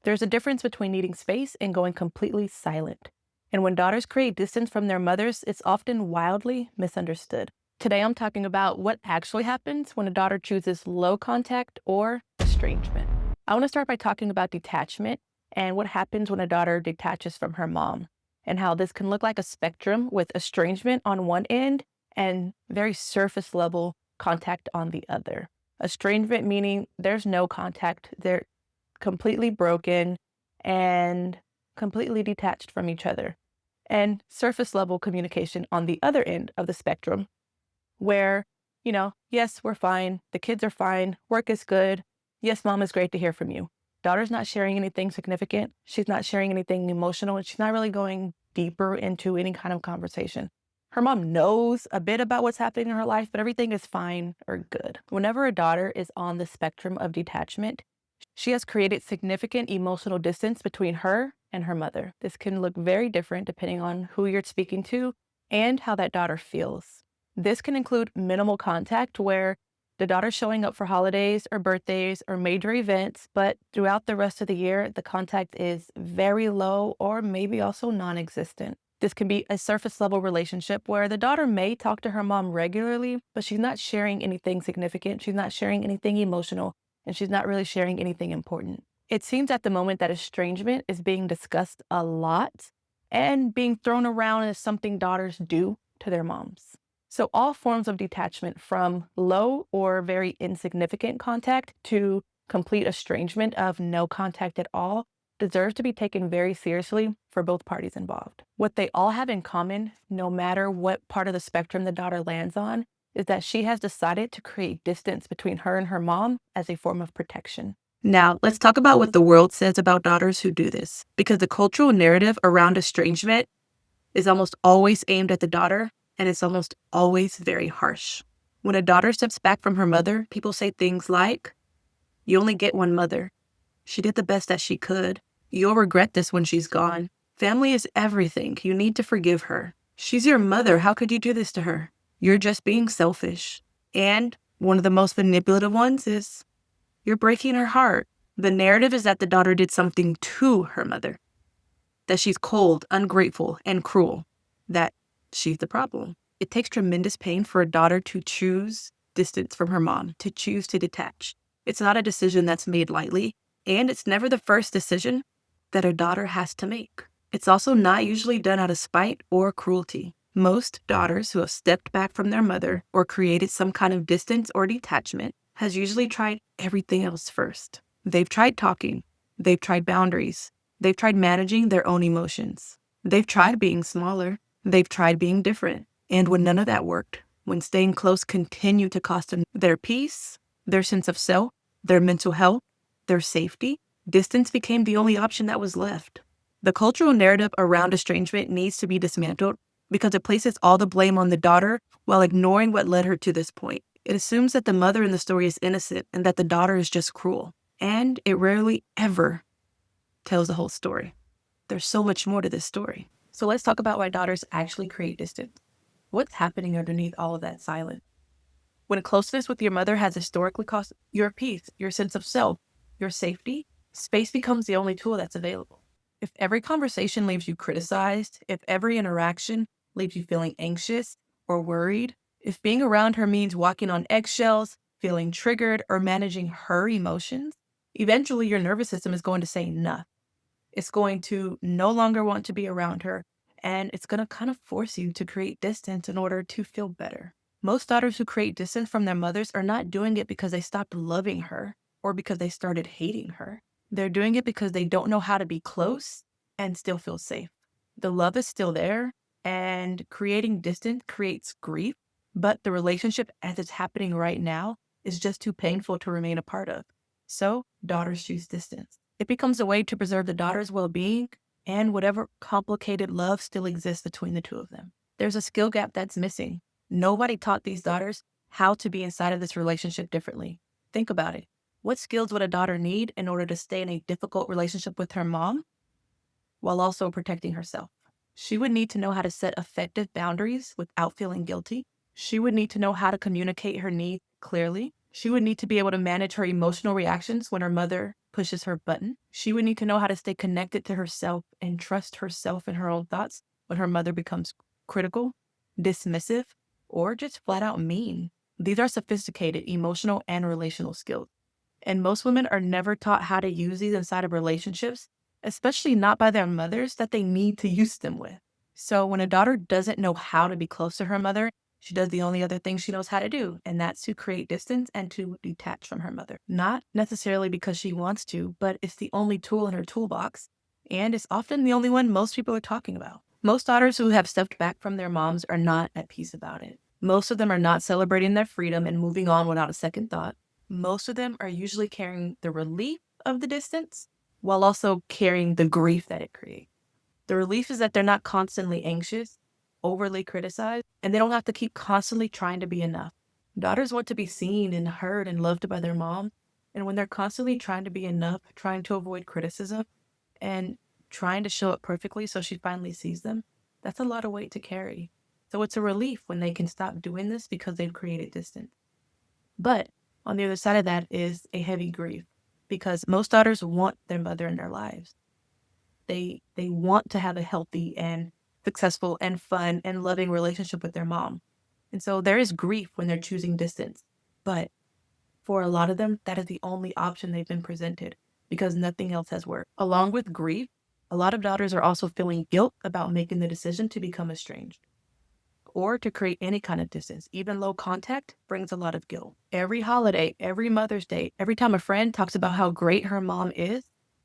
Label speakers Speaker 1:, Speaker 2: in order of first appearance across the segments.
Speaker 1: There's a difference between needing space and going completely silent. And when daughters create distance from their mothers, it's often wildly misunderstood. Today, I'm talking about what actually happens when a daughter chooses low contact or estrangement. I want to start by talking about detachment and what happens when a daughter detaches from her mom, and how this can look like a spectrum with estrangement on one end and very surface level contact on the other. Estrangement meaning there's no contact, they're completely broken and completely detached from each other. And surface level communication on the other end of the spectrum, where, yes, we're fine, the kids are fine, work is good, yes, mom, is great to hear from you. Daughter's not sharing anything significant, she's not sharing anything emotional, and she's not really going deeper into any kind of conversation. Her mom knows a bit about what's happening in her life, but everything is fine or good. Whenever a daughter is on the spectrum of detachment, she has created significant emotional distance between her and her mother. This can look very different depending on who you're speaking to and how that daughter feels. This can include minimal contact, where the daughter's showing up for holidays or birthdays or major events, but throughout the rest of the year, the contact is very low or maybe also non-existent. This can be a surface level relationship where the daughter may talk to her mom regularly, but she's not sharing anything significant. She's not sharing anything emotional, and she's not really sharing anything important. It seems at the moment that estrangement is being discussed a lot and being thrown around as something daughters do to their moms. So all forms of detachment, from low or very insignificant contact to complete estrangement of no contact at all, deserves to be taken very seriously for both parties involved. What they all have in common, no matter what part of the spectrum the daughter lands on, is that she has decided to create distance between her and her mom as a form of protection. Now, let's talk about what the world says about daughters who do this, because the cultural narrative around estrangement is almost always aimed at the daughter, and it's almost always very harsh. When a daughter steps back from her mother, people say things like, "You only get one mother. She did the best that she could. You'll regret this when she's gone. Family is everything. You need to forgive her. She's your mother. How could you do this to her? You're just being selfish." And one of the most manipulative ones is, "You're breaking her heart." The narrative is that the daughter did something to her mother, that she's cold, ungrateful, and cruel, that she's the problem. It takes tremendous pain for a daughter to choose distance from her mom, to choose to detach. It's not a decision that's made lightly, and it's never the first decision that a daughter has to make. It's also not usually done out of spite or cruelty. Most daughters who have stepped back from their mother or created some kind of distance or detachment has usually tried everything else first. They've tried talking, they've tried boundaries, they've tried managing their own emotions, they've tried being smaller, they've tried being different. And when none of that worked, when staying close continued to cost them their peace, their sense of self, their mental health, their safety, distance became the only option that was left. The cultural narrative around estrangement needs to be dismantled because it places all the blame on the daughter while ignoring what led her to this point. It assumes that the mother in the story is innocent and that the daughter is just cruel. And it rarely ever tells the whole story. There's so much more to this story. So let's talk about why daughters actually create distance. What's happening underneath all of that silence? When closeness with your mother has historically cost your peace, your sense of self, your safety, space becomes the only tool that's available. If every conversation leaves you criticized, if every interaction leaves you feeling anxious or worried, if being around her means walking on eggshells, feeling triggered, or managing her emotions, eventually your nervous system is going to say enough. It's going to no longer want to be around her, and it's going to kind of force you to create distance in order to feel better. Most daughters who create distance from their mothers are not doing it because they stopped loving her or because they started hating her. They're doing it because they don't know how to be close and still feel safe. The love is still there, and creating distance creates grief, but the relationship as it's happening right now is just too painful to remain a part of. So daughters choose distance. It becomes a way to preserve the daughter's well-being and whatever complicated love still exists between the two of them. There's a skill gap that's missing. Nobody taught these daughters how to be inside of this relationship differently. Think about it. What skills would a daughter need in order to stay in a difficult relationship with her mom while also protecting herself? She would need to know how to set effective boundaries without feeling guilty. She would need to know how to communicate her needs clearly. She would need to be able to manage her emotional reactions when her mother pushes her button. She would need to know how to stay connected to herself and trust herself and her own thoughts when her mother becomes critical, dismissive, or just flat out mean. These are sophisticated emotional and relational skills. And most women are never taught how to use these inside of relationships, especially not by their mothers that they need to use them with. So when a daughter doesn't know how to be close to her mother, she does the only other thing she knows how to do, and that's to create distance and to detach from her mother. Not necessarily because she wants to, but it's the only tool in her toolbox, and it's often the only one most people are talking about. Most daughters who have stepped back from their moms are not at peace about it. Most of them are not celebrating their freedom and moving on without a second thought. Most of them are usually carrying the relief of the distance while also carrying the grief that it creates. The relief is that they're not constantly anxious, overly criticized, and they don't have to keep constantly trying to be enough. Daughters want to be seen and heard and loved by their mom. And when they're constantly trying to be enough, trying to avoid criticism, and trying to show up perfectly so she finally sees them, that's a lot of weight to carry. So it's a relief when they can stop doing this because they've created distance. But on the other side of that is a heavy grief because most daughters want their mother in their lives. They want to have a healthy and successful and fun and loving relationship with their mom. And so there is grief when they're choosing distance. But for a lot of them, that is the only option they've been presented because nothing else has worked. Along with grief, a lot of daughters are also feeling guilt about making the decision to become estranged or to create any kind of distance. Even low contact brings a lot of guilt. Every holiday, every Mother's Day, every time a friend talks about how great her mom is,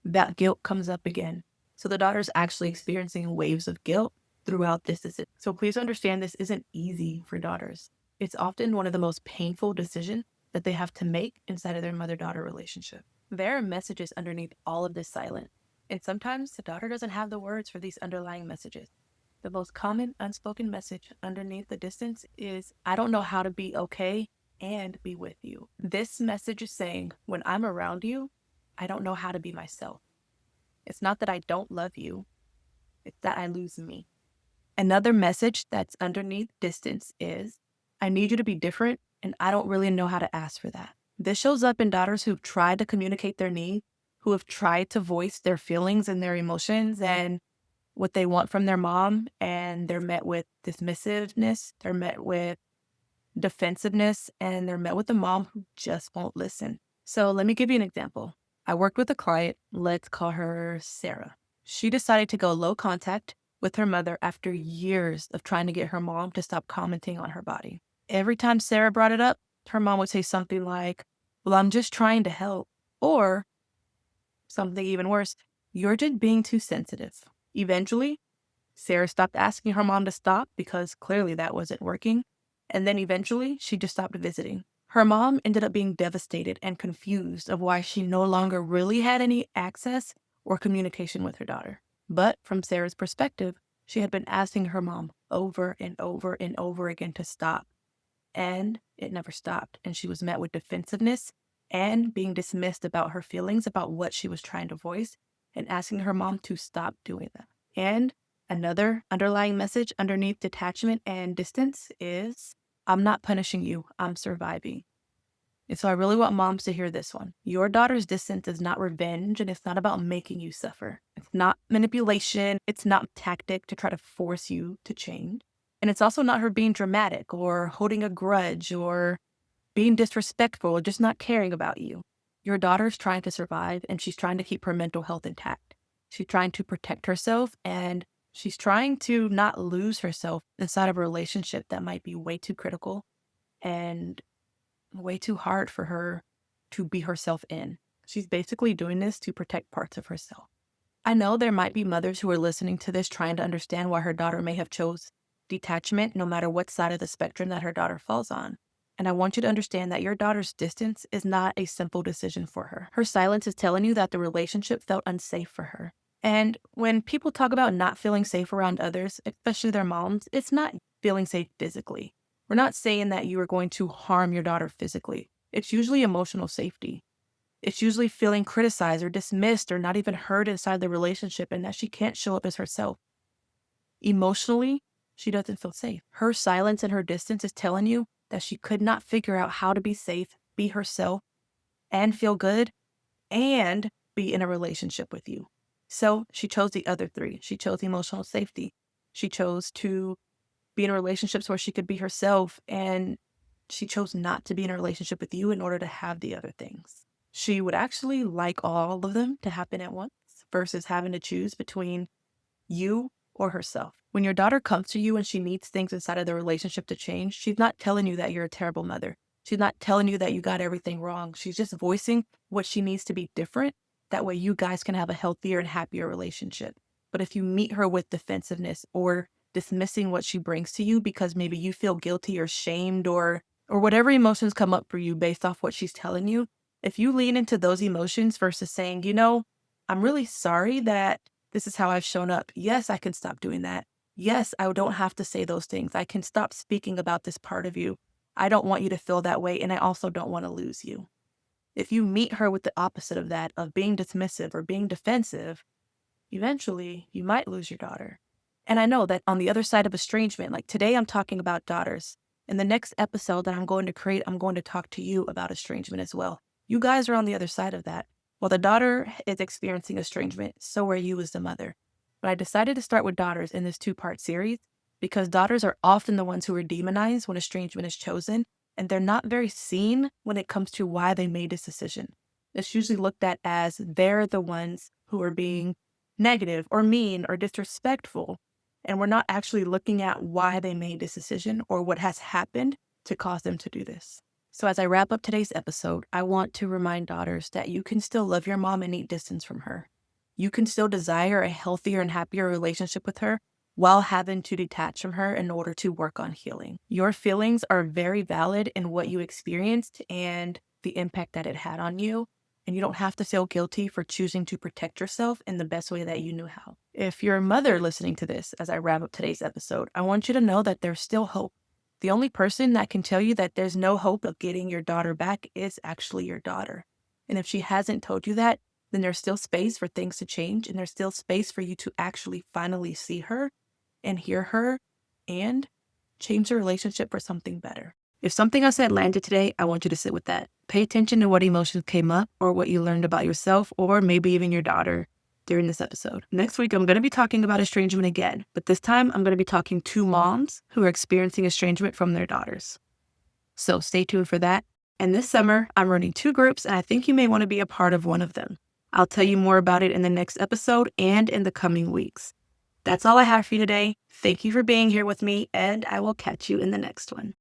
Speaker 1: that guilt comes up again. So the daughter's actually experiencing waves of guilt throughout this decision. So please understand this isn't easy for daughters. It's often one of the most painful decisions that they have to make inside of their mother-daughter relationship. There are messages underneath all of this silence, and sometimes the daughter doesn't have the words for these underlying messages. The most common unspoken message underneath the distance is, I don't know how to be okay and be with you. This message is saying, when I'm around you, I don't know how to be myself. It's not that I don't love you, it's that I lose me. Another message that's underneath distance is, I need you to be different, and I don't really know how to ask for that. This shows up in daughters who've tried to communicate their needs, who have tried to voice their feelings and their emotions and what they want from their mom, and they're met with dismissiveness, they're met with defensiveness, and they're met with a mom who just won't listen. So let me give you an example. I worked with a client, let's call her Sarah. She decided to go low contact with her mother after years of trying to get her mom to stop commenting on her body. Every time Sarah brought it up, her mom would say something like, well, I'm just trying to help. Or something even worse, you're just being too sensitive. Eventually, Sarah stopped asking her mom to stop because clearly that wasn't working. And then eventually, she just stopped visiting. Her mom ended up being devastated and confused of why she no longer really had any access or communication with her daughter. But from Sarah's perspective, she had been asking her mom over and over and over again to stop. And it never stopped. And she was met with defensiveness and being dismissed about her feelings about what she was trying to voice and asking her mom to stop doing that. And another underlying message underneath detachment and distance is, I'm not punishing you, I'm surviving. And so I really want moms to hear this one. Your daughter's distance is not revenge, and it's not about making you suffer. It's not manipulation. It's not tactic to try to force you to change. And it's also not her being dramatic or holding a grudge or being disrespectful or just not caring about you. Your daughter's trying to survive, and she's trying to keep her mental health intact. She's trying to protect herself, and she's trying to not lose herself inside of a relationship that might be way too critical and way too hard for her to be herself in. She's basically doing this to protect parts of herself. I know there might be mothers who are listening to this trying to understand why her daughter may have chose detachment no matter what side of the spectrum that her daughter falls on. And I want you to understand that your daughter's distance is not a simple decision for her. Her silence is telling you that the relationship felt unsafe for her. And when people talk about not feeling safe around others, especially their moms, it's not feeling safe physically. We're not saying that you are going to harm your daughter physically. It's usually emotional safety. It's usually feeling criticized or dismissed or not even heard inside the relationship and that she can't show up as herself. Emotionally, she doesn't feel safe. Her silence and her distance is telling you that she could not figure out how to be safe, be herself, and feel good, and be in a relationship with you. So she chose the other three. She chose emotional safety. She chose to be in relationships where she could be herself, and she chose not to be in a relationship with you in order to have the other things. She would actually like all of them to happen at once versus having to choose between you or herself. When your daughter comes to you and she needs things inside of the relationship to change, she's not telling you that you're a terrible mother. She's not telling you that you got everything wrong. She's just voicing what she needs to be different. That way you guys can have a healthier and happier relationship. But if you meet her with defensiveness or dismissing what she brings to you because maybe you feel guilty or shamed or whatever emotions come up for you based off what she's telling you, if you lean into those emotions versus saying, I'm really sorry that this is how I've shown up. Yes, I can stop doing that. Yes, I don't have to say those things. I can stop speaking about this part of you. I don't want you to feel that way, and I also don't want to lose you. If you meet her with the opposite of that, of being dismissive or being defensive, eventually you might lose your daughter. And I know that on the other side of estrangement, like today I'm talking about daughters. In the next episode that I'm going to create, I'm going to talk to you about estrangement as well. You guys are on the other side of that. While the daughter is experiencing estrangement, so are you as the mother. But I decided to start with daughters in this 2-part series because daughters are often the ones who are demonized when estrangement is chosen, and they're not very seen when it comes to why they made this decision. It's usually looked at as they're the ones who are being negative or mean or disrespectful, and we're not actually looking at why they made this decision or what has happened to cause them to do this. So as I wrap up today's episode, I want to remind daughters that you can still love your mom and need distance from her. You can still desire a healthier and happier relationship with her while having to detach from her in order to work on healing. Your feelings are very valid in what you experienced and the impact that it had on you. And you don't have to feel guilty for choosing to protect yourself in the best way that you knew how. If you're a mother listening to this as I wrap up today's episode, I want you to know that there's still hope. The only person that can tell you that there's no hope of getting your daughter back is actually your daughter. And if she hasn't told you that, then there's still space for things to change, and there's still space for you to actually finally see her and hear her and change the relationship for something better. If something I said landed today, I want you to sit with that. Pay attention to what emotions came up or what you learned about yourself or maybe even your daughter during this episode. Next week, I'm going to be talking about estrangement again, but this time I'm going to be talking to moms who are experiencing estrangement from their daughters. So stay tuned for that. And this summer, I'm running 2 groups, and I think you may want to be a part of one of them. I'll tell you more about it in the next episode and in the coming weeks. That's all I have for you today. Thank you for being here with me, and I will catch you in the next one.